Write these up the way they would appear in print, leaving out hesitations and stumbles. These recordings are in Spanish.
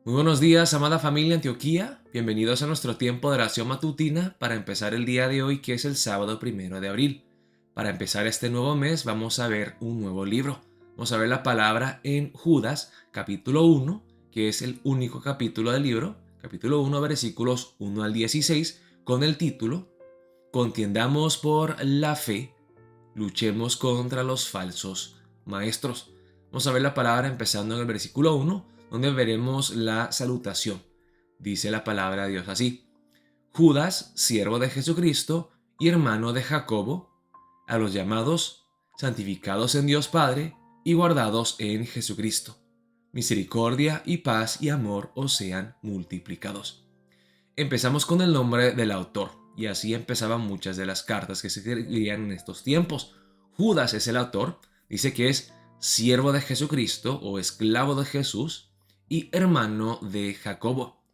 Muy buenos días, amada familia Antioquía. Bienvenidos a nuestro tiempo de oración matutina para empezar el día de hoy, que es el sábado 1 de abril. Para empezar este nuevo mes, vamos a ver un nuevo libro. Vamos a ver la palabra en Judas, capítulo 1, que es el único capítulo del libro, capítulo 1, versículos 1 al 16, con el título Contiendamos por la fe, luchemos contra los falsos maestros. Vamos a ver la palabra empezando en el versículo 1, donde veremos la salutación. Dice la palabra de Dios así: Judas, siervo de Jesucristo y hermano de Jacobo, a los llamados, santificados en Dios Padre y guardados en Jesucristo. Misericordia y paz y amor os sean multiplicados. Empezamos con el nombre del autor, y así empezaban muchas de las cartas que se escribían en estos tiempos. Judas es el autor, dice que es siervo de Jesucristo o esclavo de Jesús y hermano de Jacobo.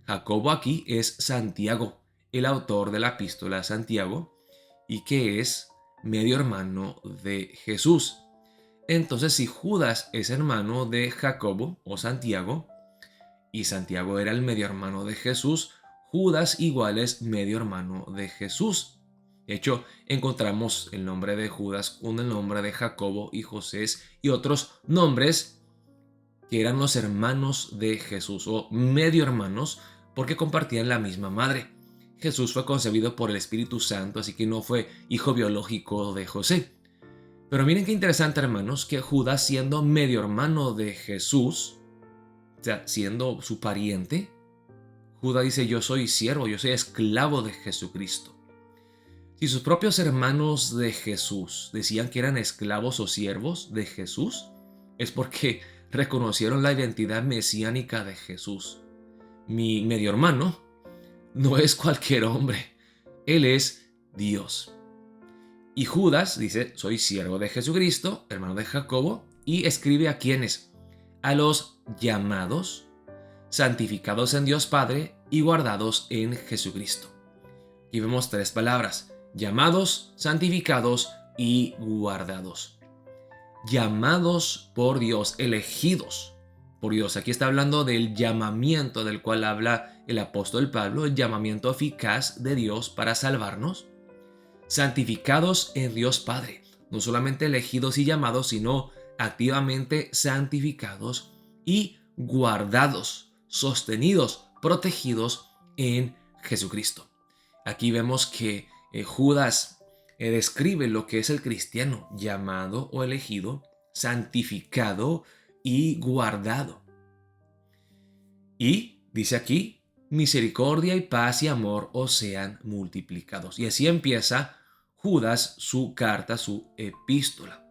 Jacobo aquí es Santiago, el autor de la epístola a Santiago, y que es medio hermano de Jesús. Entonces, si Judas es hermano de Jacobo o Santiago, y Santiago era el medio hermano de Jesús, Judas igual es medio hermano de Jesús. De hecho, encontramos el nombre de Judas con el nombre de Jacobo y José y otros nombres que eran los hermanos de Jesús o medio hermanos porque compartían la misma madre. Jesús fue concebido por el Espíritu Santo, así que no fue hijo biológico de José. Pero miren qué interesante, hermanos, que Judas, siendo medio hermano de Jesús, o sea, siendo su pariente, Judas dice: yo soy siervo, yo soy esclavo de Jesucristo. Si sus propios hermanos de Jesús decían que eran esclavos o siervos de Jesús, es porque reconocieron la identidad mesiánica de Jesús. Mi medio hermano no es cualquier hombre, él es Dios. Y Judas dice: soy siervo de Jesucristo, hermano de Jacobo, y escribe a quienes: a los llamados, santificados en Dios Padre y guardados en Jesucristo. Y vemos tres palabras: llamados, santificados y guardados. Llamados por Dios, elegidos por Dios. Aquí está hablando del llamamiento del cual habla el apóstol Pablo, el llamamiento eficaz de Dios para salvarnos. Santificados en Dios Padre, no solamente elegidos y llamados, sino activamente santificados y guardados, sostenidos, protegidos en Jesucristo. Aquí vemos que Judas describe lo que es el cristiano: llamado o elegido, santificado y guardado. Y dice aquí: misericordia y paz y amor os sean multiplicados. Y así empieza Judas su carta, su epístola,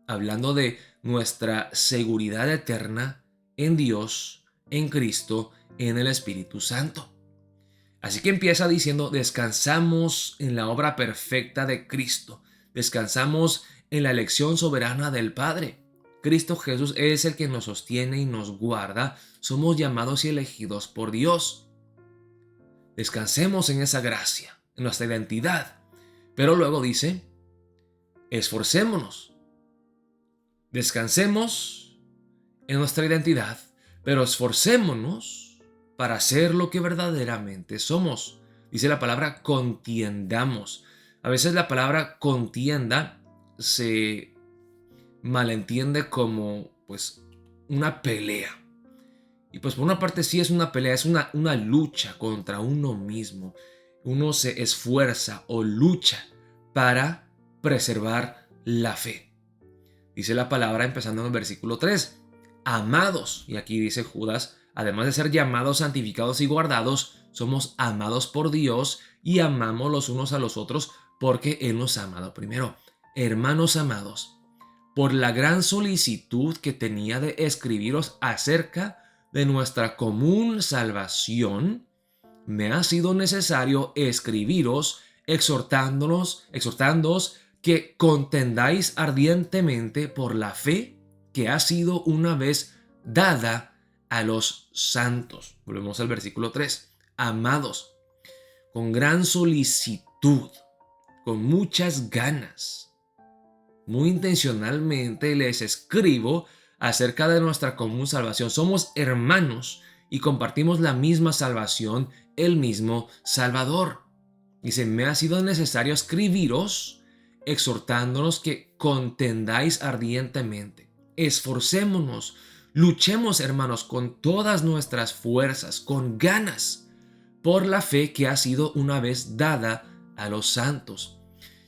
hablando de nuestra seguridad eterna en Dios, en Cristo, en el Espíritu Santo. Así que empieza diciendo: descansamos en la obra perfecta de Cristo, descansamos en la elección soberana del Padre. Cristo Jesús es el que nos sostiene y nos guarda. Somos llamados y elegidos por Dios. Descansemos en esa gracia, en nuestra identidad. Pero luego dice: esforcémonos. Descansemos en nuestra identidad, pero esforcémonos para ser lo que verdaderamente somos. Dice la palabra: contiendamos. A veces la palabra contienda se malentiende como pues una pelea. Y pues por una parte sí es una pelea, es una lucha contra uno mismo. Uno se esfuerza o lucha para preservar la fe. Dice la palabra empezando en el versículo 3: amados. Y aquí dice Judas: además de ser llamados, santificados y guardados, somos amados por Dios y amamos los unos a los otros porque Él nos ha amado primero. Hermanos amados, por la gran solicitud que tenía de escribiros acerca de nuestra común salvación, me ha sido necesario escribiros exhortándoos que contendáis ardientemente por la fe que ha sido una vez dada a los santos. Volvemos al versículo 3. Amados, con gran solicitud, con muchas ganas, muy intencionalmente les escribo acerca de nuestra común salvación. Somos hermanos y compartimos la misma salvación, el mismo Salvador. Dice, me ha sido necesario escribiros, exhortándonos que contendáis ardientemente. Esforcémonos, luchemos, hermanos, con todas nuestras fuerzas, con ganas, por la fe que ha sido una vez dada a los santos.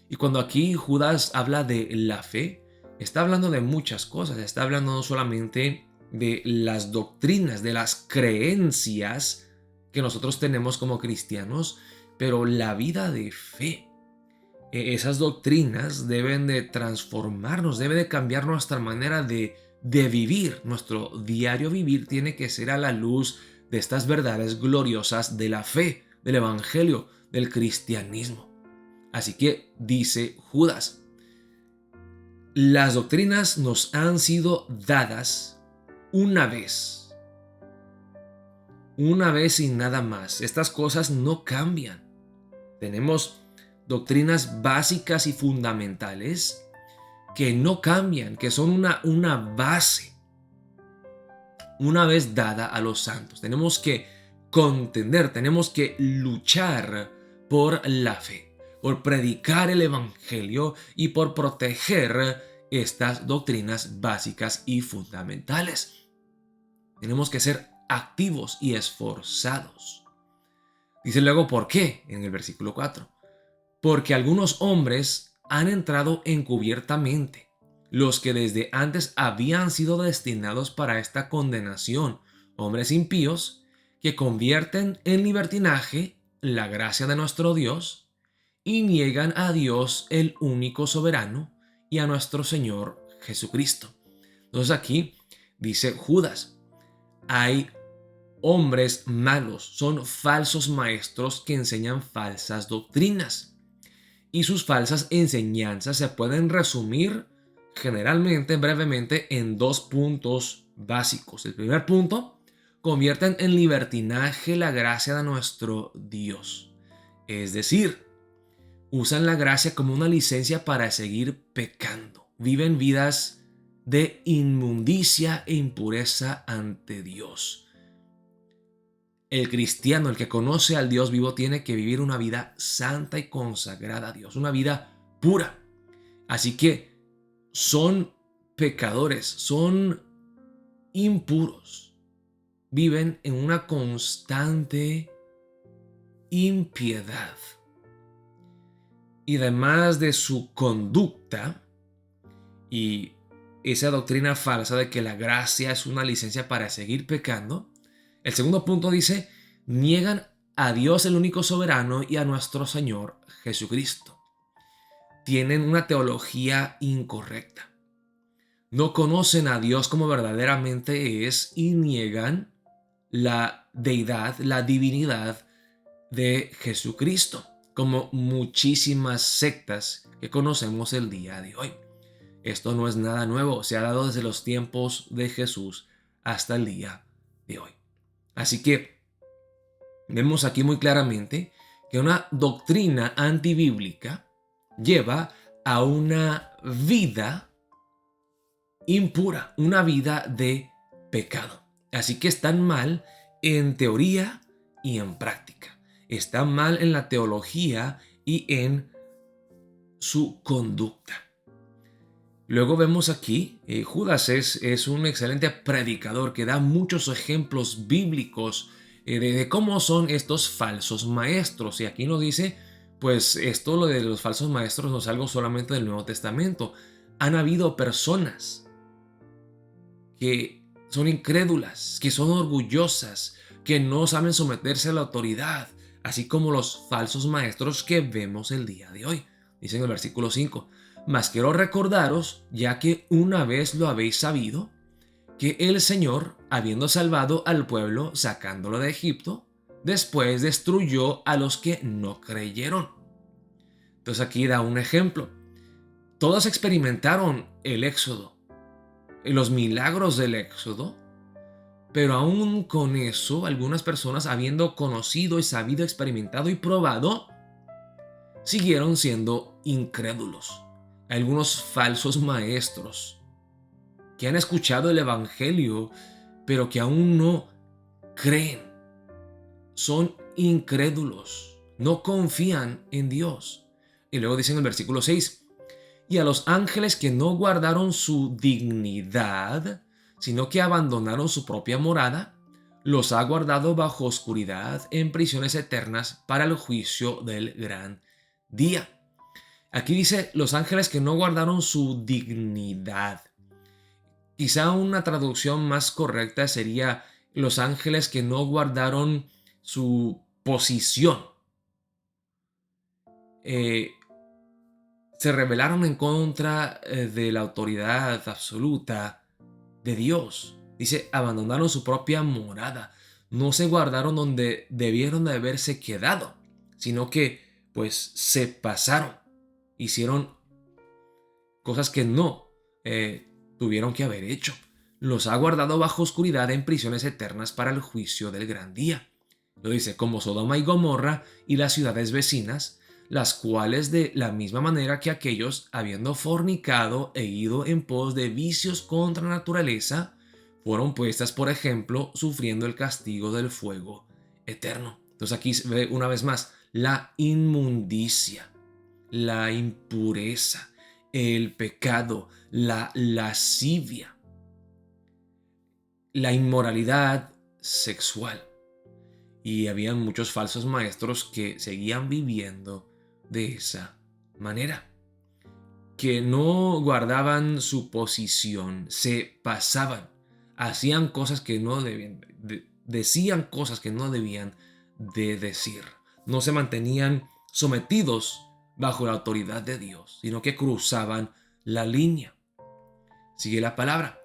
Y cuando aquí Judas habla de la fe, está hablando de muchas cosas. Está hablando no solamente de las doctrinas, de las creencias que nosotros tenemos como cristianos, pero la vida de fe. Esas doctrinas deben de transformarnos, debe de cambiar nuestra manera de vivir. Nuestro diario vivir tiene que ser a la luz de estas verdades gloriosas de la fe, del evangelio, del cristianismo. Así que dice Judas, las doctrinas nos han sido dadas una vez y nada más. Estas cosas no cambian. Tenemos doctrinas básicas y fundamentales que no cambian, que son una base, una vez dada a los santos. Tenemos que contender, tenemos que luchar por la fe, por predicar el evangelio y por proteger estas doctrinas básicas y fundamentales. Tenemos que ser activos y esforzados. Dice luego por qué en el versículo 4. Porque algunos hombres han entrado encubiertamente, los que desde antes habían sido destinados para esta condenación, hombres impíos que convierten en libertinaje la gracia de nuestro Dios y niegan a Dios el único soberano y a nuestro Señor Jesucristo. Entonces aquí dice Judas, hay hombres malos, son falsos maestros que enseñan falsas doctrinas. Y sus falsas enseñanzas se pueden resumir generalmente, brevemente, en dos puntos básicos. El primer punto, convierten en libertinaje la gracia de nuestro Dios. Es decir, usan la gracia como una licencia para seguir pecando. Viven vidas de inmundicia e impureza ante Dios. El cristiano, el que conoce al Dios vivo, tiene que vivir una vida santa y consagrada a Dios, una vida pura. Así que son pecadores, son impuros, viven en una constante impiedad. Y además de su conducta y esa doctrina falsa de que la gracia es una licencia para seguir pecando, el segundo punto dice, niegan a Dios el único soberano y a nuestro Señor Jesucristo. Tienen una teología incorrecta. No conocen a Dios como verdaderamente es y niegan la deidad, la divinidad de Jesucristo, como muchísimas sectas que conocemos el día de hoy. Esto no es nada nuevo, se ha dado desde los tiempos de Jesús hasta el día de hoy. Así que vemos aquí muy claramente que una doctrina antibíblica lleva a una vida impura, una vida de pecado. Así que están mal en teoría y en práctica. Están mal en la teología y en su conducta. Luego vemos aquí, Judas es un excelente predicador que da muchos ejemplos bíblicos de cómo son estos falsos maestros. Y aquí nos dice, pues esto lo de los falsos maestros no es algo solamente del Nuevo Testamento. Han habido personas que son incrédulas, que son orgullosas, que no saben someterse a la autoridad, así como los falsos maestros que vemos el día de hoy. Dice en el versículo 5. Mas quiero recordaros, ya que una vez lo habéis sabido, que el Señor, habiendo salvado al pueblo, sacándolo de Egipto, después destruyó a los que no creyeron. Entonces aquí da un ejemplo. Todos experimentaron el éxodo, los milagros del éxodo, pero aún con eso, algunas personas, habiendo conocido y sabido, experimentado y probado, siguieron siendo incrédulos. Algunos falsos maestros que han escuchado el evangelio, pero que aún no creen, son incrédulos, no confían en Dios. Y luego dice en el versículo 6, y a los ángeles que no guardaron su dignidad, sino que abandonaron su propia morada, los ha guardado bajo oscuridad en prisiones eternas para el juicio del gran día. Aquí dice los ángeles que no guardaron su dignidad. Quizá una traducción más correcta sería los ángeles que no guardaron su posición. Se rebelaron en contra de la autoridad absoluta de Dios. Dice, abandonaron su propia morada. No se guardaron donde debieron de haberse quedado, sino que pues se pasaron. Hicieron cosas que no tuvieron que haber hecho. Los ha guardado bajo oscuridad en prisiones eternas para el juicio del gran día. Lo dice, como Sodoma y Gomorra y las ciudades vecinas, las cuales de la misma manera que aquellos, habiendo fornicado e ido en pos de vicios contra la naturaleza, fueron puestas, por ejemplo, sufriendo el castigo del fuego eterno. Entonces aquí se ve una vez más la inmundicia, la impureza, el pecado, la lascivia, la inmoralidad sexual. Y habían muchos falsos maestros que seguían viviendo de esa manera, que no guardaban su posición, se pasaban, hacían cosas que no debían, decían cosas que no debían de decir, no se mantenían sometidos bajo la autoridad de Dios, sino que cruzaban la línea. Sigue la palabra.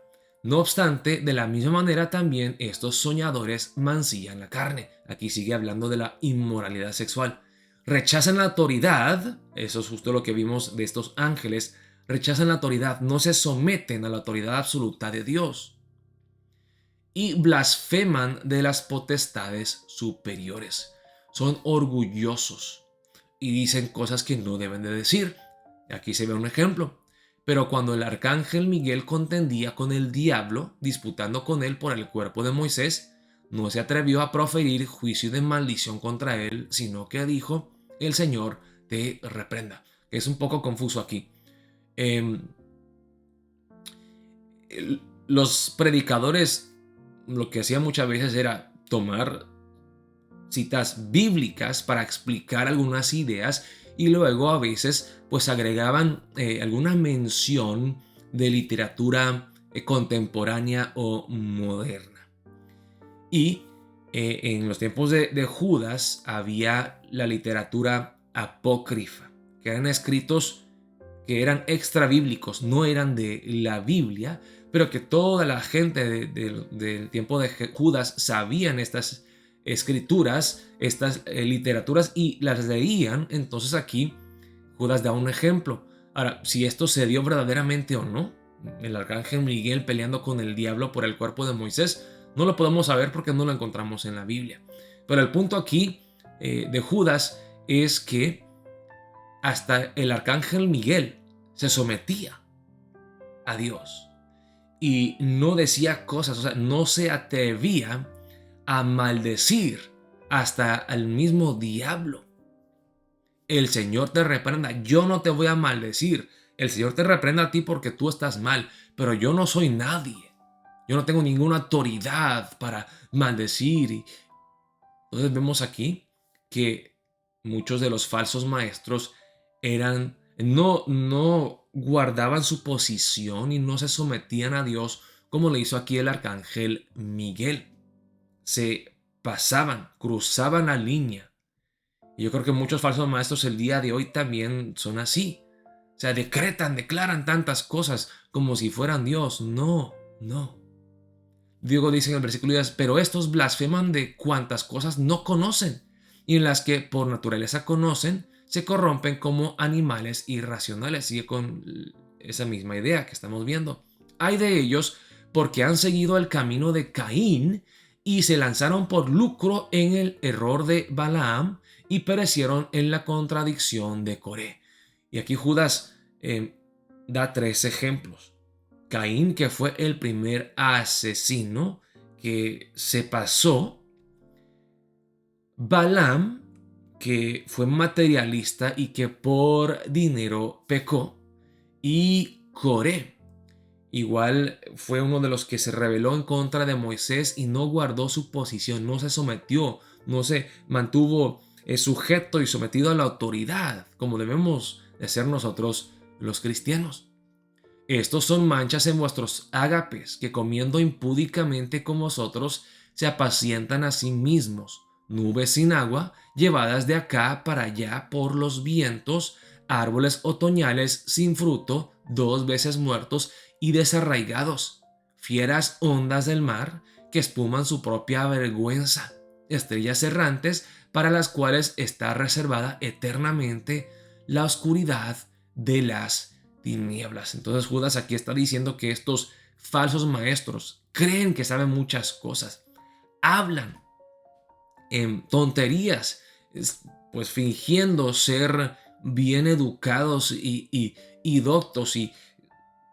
No obstante, de la misma manera también estos soñadores mancillan la carne. Aquí sigue hablando de la inmoralidad sexual. Rechazan la autoridad, eso es justo lo que vimos de estos ángeles, rechazan la autoridad, no se someten a la autoridad absoluta de Dios. Y blasfeman de las potestades superiores. Son orgullosos y dicen cosas que no deben de decir. Aquí se ve un ejemplo. Pero cuando el arcángel Miguel contendía con el diablo, disputando con él por el cuerpo de Moisés, no se atrevió a proferir juicio de maldición contra él, sino que dijo, el Señor te reprenda. Es un poco confuso aquí. Los predicadores lo que hacían muchas veces era tomar citas bíblicas para explicar algunas ideas y luego a veces pues agregaban alguna mención de literatura contemporánea o moderna. Y en los tiempos de Judas había la literatura apócrifa, que eran escritos que eran extra bíblicos, no eran de la Biblia, pero que toda la gente del tiempo de Judas sabían estas escrituras, estas literaturas y las leían. Entonces aquí Judas da un ejemplo. Ahora, si esto se dio verdaderamente o no, el arcángel Miguel peleando con el diablo por el cuerpo de Moisés, no lo podemos saber porque no lo encontramos en la Biblia. Pero el punto aquí de Judas es que hasta el arcángel Miguel se sometía a Dios y no decía cosas, o sea, no se atrevía a maldecir hasta al mismo diablo. El Señor te reprenda, yo no te voy a maldecir. El Señor te reprenda a ti porque tú estás mal, pero yo no soy nadie. Yo no tengo ninguna autoridad para maldecir. Entonces vemos aquí que muchos de los falsos maestros no guardaban su posición y no se sometían a Dios como le hizo aquí el arcángel Miguel. Se pasaban, cruzaban la línea. Y yo creo que muchos falsos maestros el día de hoy también son así. O sea, declaran tantas cosas como si fueran Dios. No. Diego dice en el versículo 10, pero estos blasfeman de cuantas cosas no conocen y en las que por naturaleza conocen, se corrompen como animales irracionales. Sigue con esa misma idea que estamos viendo. Hay de ellos porque han seguido el camino de Caín y se lanzaron por lucro en el error de Balaam y perecieron en la contradicción de Coré. Y aquí Judas da 3 ejemplos. Caín, que fue el primer asesino que se pasó Balaam, que fue materialista y que por dinero pecó, y Coré, igual fue uno de los que se rebeló en contra de Moisés y no guardó su posición, no se sometió, no se mantuvo sujeto y sometido a la autoridad, como debemos de ser nosotros los cristianos. Estos son manchas en vuestros ágapes, que comiendo impúdicamente con vosotros, se apacientan a sí mismos, nubes sin agua, llevadas de acá para allá por los vientos, árboles otoñales sin fruto, 2 veces muertos y desarraigados, fieras ondas del mar, que espuman su propia vergüenza, estrellas errantes, para las cuales está reservada eternamente la oscuridad de las tinieblas. Entonces Judas aquí está diciendo que estos falsos maestros creen que saben muchas cosas, hablan en tonterías, pues fingiendo ser bien educados y doctos, y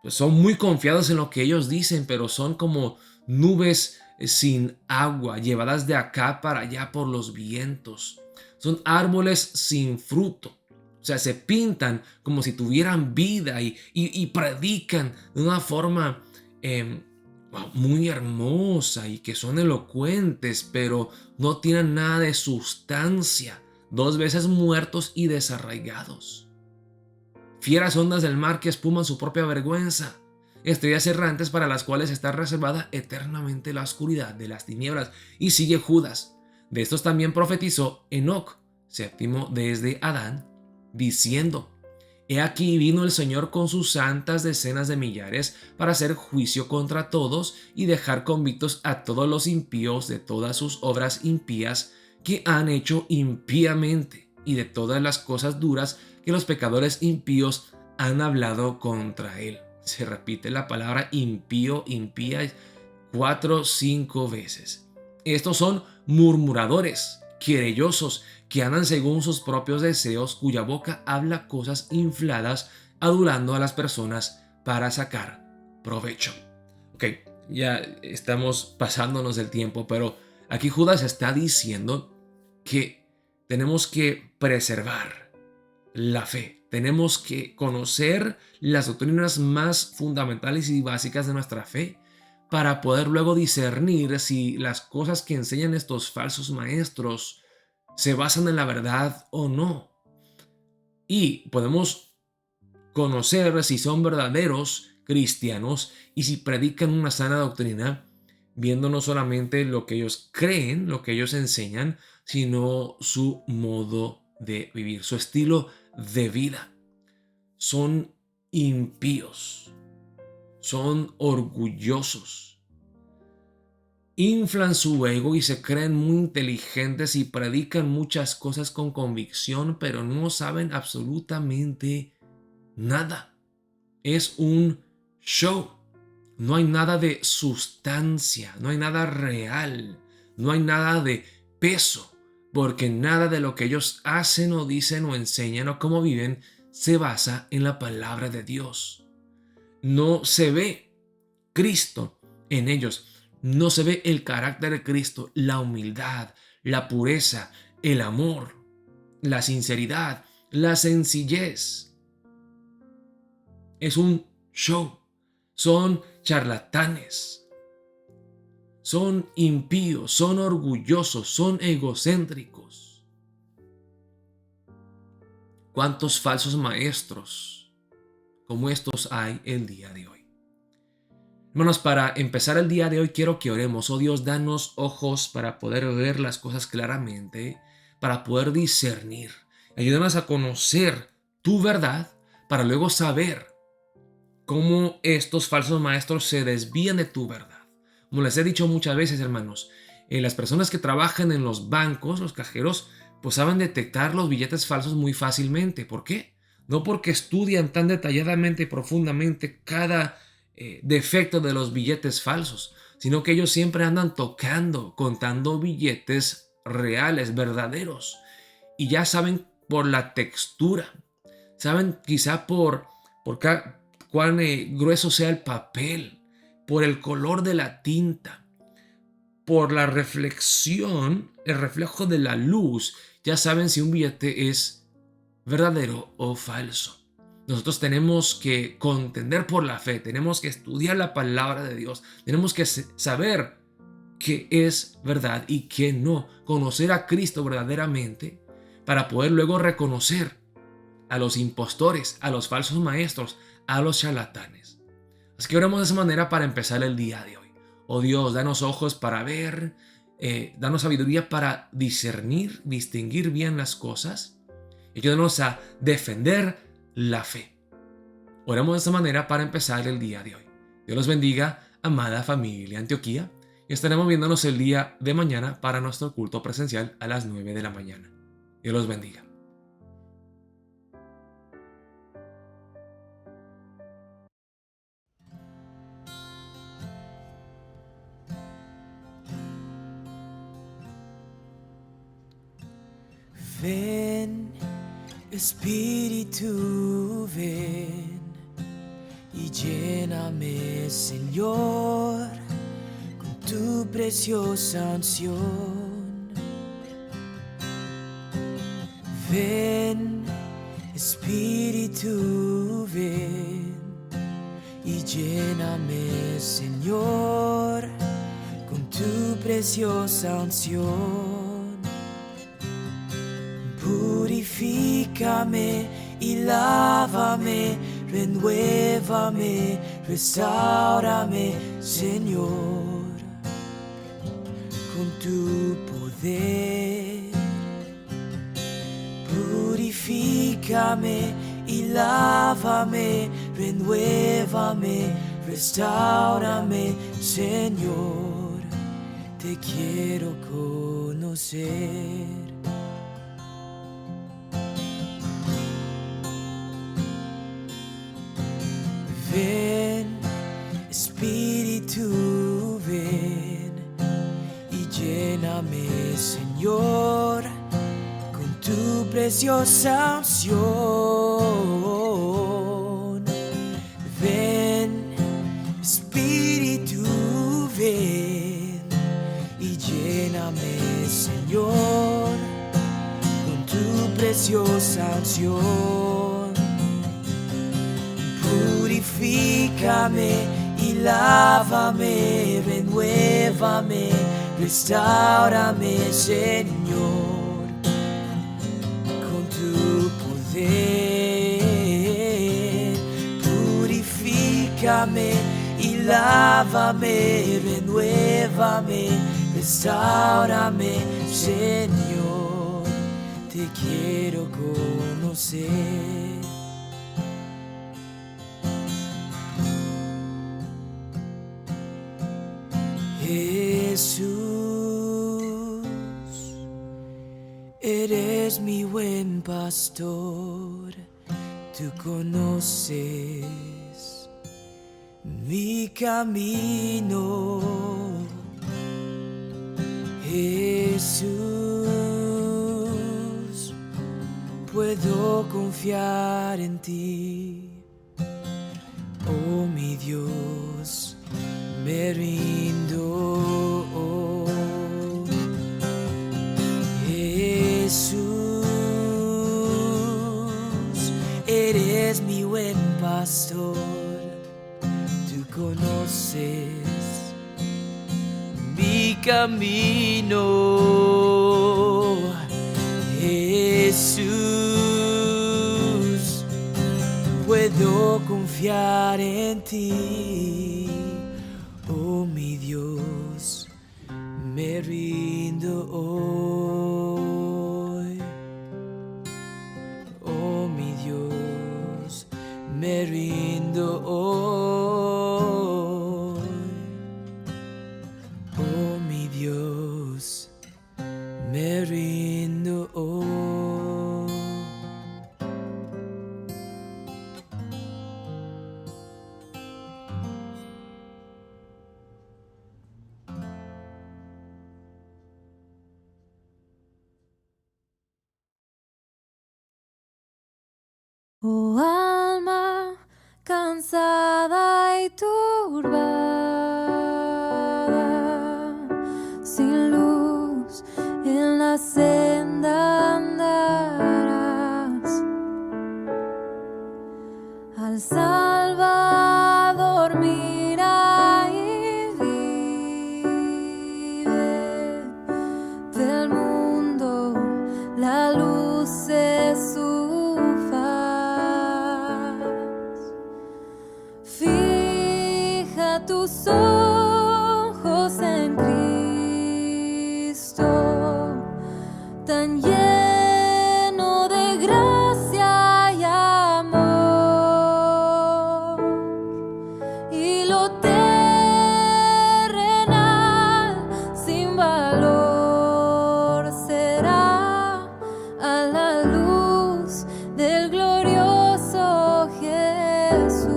pues son muy confiados en lo que ellos dicen, pero son como nubes sin agua, llevadas de acá para allá por los vientos. Son árboles sin fruto. O sea, se pintan como si tuvieran vida y predican de una forma muy hermosa y que son elocuentes, pero no tienen nada de sustancia. 2 veces muertos y desarraigados. Fieras ondas del mar que espuman su propia vergüenza. Estrellas errantes para las cuales está reservada eternamente la oscuridad de las tinieblas. Y sigue Judas. De estos también profetizó Enoc, séptimo desde Adán, diciendo: He aquí vino el Señor con sus santas decenas de millares para hacer juicio contra todos y dejar convictos a todos los impíos de todas sus obras impías que han hecho impíamente y de todas las cosas duras que los pecadores impíos han hablado contra él. Se repite la palabra impío, impía 4 o 5 veces. Estos son murmuradores, querellosos, que andan según sus propios deseos, cuya boca habla cosas infladas, adulando a las personas para sacar provecho. Ok, ya estamos pasándonos del tiempo, pero aquí Judas está diciendo que tenemos que preservar la fe. Tenemos que conocer las doctrinas más fundamentales y básicas de nuestra fe para poder luego discernir si las cosas que enseñan estos falsos maestros se basan en la verdad o no. Y podemos conocer si son verdaderos cristianos y si predican una sana doctrina, viendo no solamente lo que ellos creen, lo que ellos enseñan, sino su modo de vivir, su estilo de vida. Son impíos, son orgullosos, inflan su ego y se creen muy inteligentes y predican muchas cosas con convicción, pero no saben absolutamente nada. Es un show. No hay nada de sustancia, no hay nada real, no hay nada de peso, porque nada de lo que ellos hacen o dicen o enseñan o cómo viven se basa en la palabra de Dios. No se ve Cristo en ellos, no se ve el carácter de Cristo, la humildad, la pureza, el amor, la sinceridad, la sencillez. Es un show. Son charlatanes, son impíos, son orgullosos, son egocéntricos. ¿Cuántos falsos maestros como estos hay el día de hoy? Hermanos, para empezar el día de hoy quiero que oremos. Oh Dios, danos ojos para poder ver las cosas claramente, para poder discernir. Ayúdanos a conocer tu verdad para luego saber cómo estos falsos maestros se desvían de tu verdad. Como les he dicho muchas veces, hermanos, las personas que trabajan en los bancos, los cajeros, pues saben detectar los billetes falsos muy fácilmente. ¿Por qué? No porque estudian tan detalladamente y profundamente cada defecto de los billetes falsos, sino que ellos siempre andan tocando, contando billetes reales, verdaderos. Y ya saben por la textura, saben quizá por cuán grueso sea el papel, por el color de la tinta, por la reflexión, el reflejo de la luz, ya saben si un billete es verdadero o falso. Nosotros tenemos que contender por la fe, tenemos que estudiar la palabra de Dios, tenemos que saber qué es verdad y qué no, conocer a Cristo verdaderamente para poder luego reconocer a los impostores, a los falsos maestros, a los charlatanes. Así que oramos de esa manera para empezar el día de hoy. Oh Dios, danos ojos para ver, danos sabiduría para discernir, distinguir bien las cosas y ayúdanos a defender la fe. Oramos de esta manera para empezar el día de hoy. Dios los bendiga, amada familia Antioquía, y estaremos viéndonos el día de mañana para nuestro culto presencial a las 9 de la mañana. Dios los bendiga. Ven, Espíritu, ven y lléname, Señor, con tu preciosa unción. Ven, Espíritu, ven y lléname, Señor, con tu preciosa unción. Purifícame y lávame, renuévame, restáurame, Señor, con tu poder. Purifícame y lávame, renuévame, restáurame, Señor, te quiero conocer. Ven, Espíritu, ven y lléname, Señor, con tu preciosa unción. Ven, Espíritu, ven y lléname, Señor, con tu preciosa unción. Purifícame y lávame, renuévame, restáurame, Señor, con tu poder. Purifícame y lávame, renuévame, restáurame, Señor, te quiero conocer. Jesús, eres mi buen pastor, tú conoces mi camino. Jesús, puedo confiar en ti, oh mi Dios, me rindo. Jesús, eres mi buen pastor, tú conoces mi camino. Jesús, puedo confiar en ti, oh mi Dios, me rindo hoy. Oh mi Dios, me rindo hoy. Oh mi Dios, me rindo hoy. Oh alma cansada y turbada, la senda andarás. Al Salvador mira y vive. Del mundo la luz es su faz. Fija tus ojos en Cristo, tan lleno de gracia y amor, y lo terrenal sin valor será a la luz del glorioso Jesús.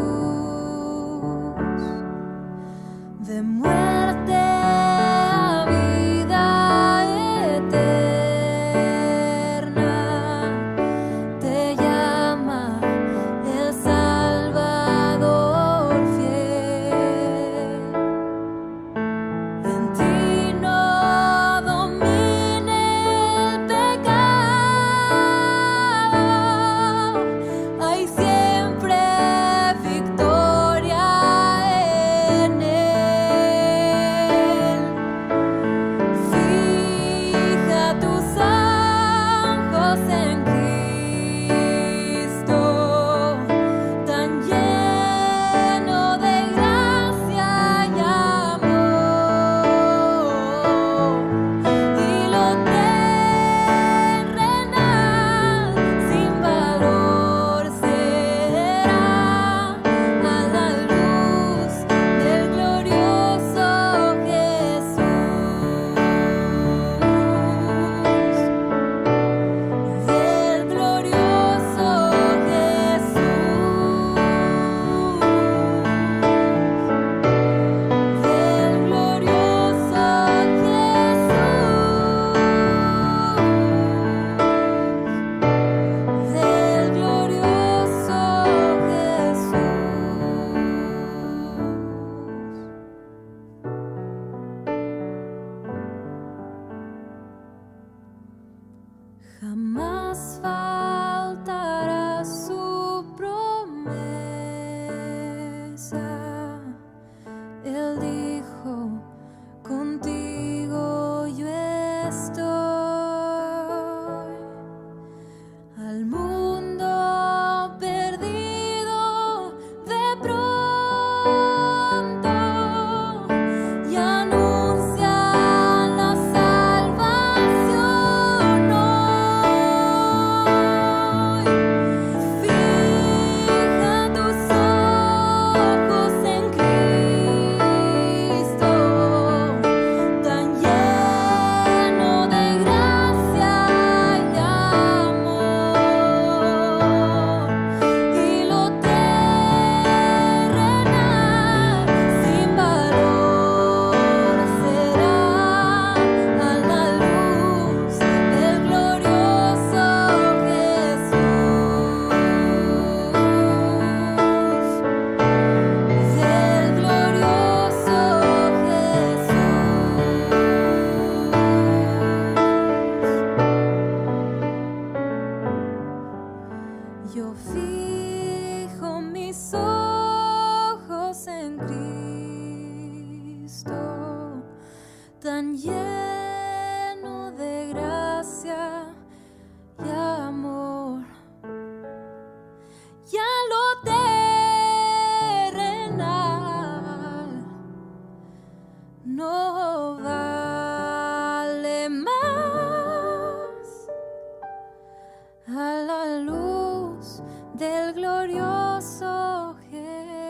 De muerte a vida eterna te llama el Salvador fiel. En ti no domine el pecado, hay siempre victoria en él. Fija tus ojos en Cristo, tan lleno de gracia y amor, y lo terrenal sin valor será a la luz del glorioso Jesús. Del glorioso Jesús. Del glorioso Jesús. Del glorioso Jesús. Jamás faltará su promesa. Él dijo, contigo yo estoy. Al mundo perdido de pronto y anuncia la salvación hoy. Fija tus ojos en Cristo, tan lleno de gracia y amor, y lo terrenal sin valor será a la luz del glorioso Jesús. Del glorioso Jesús. Yo fijo mis ojos en Cristo, tan lleno de gracia y amor, ya lo terrenal no vale más a la luz del glorioso Jesús.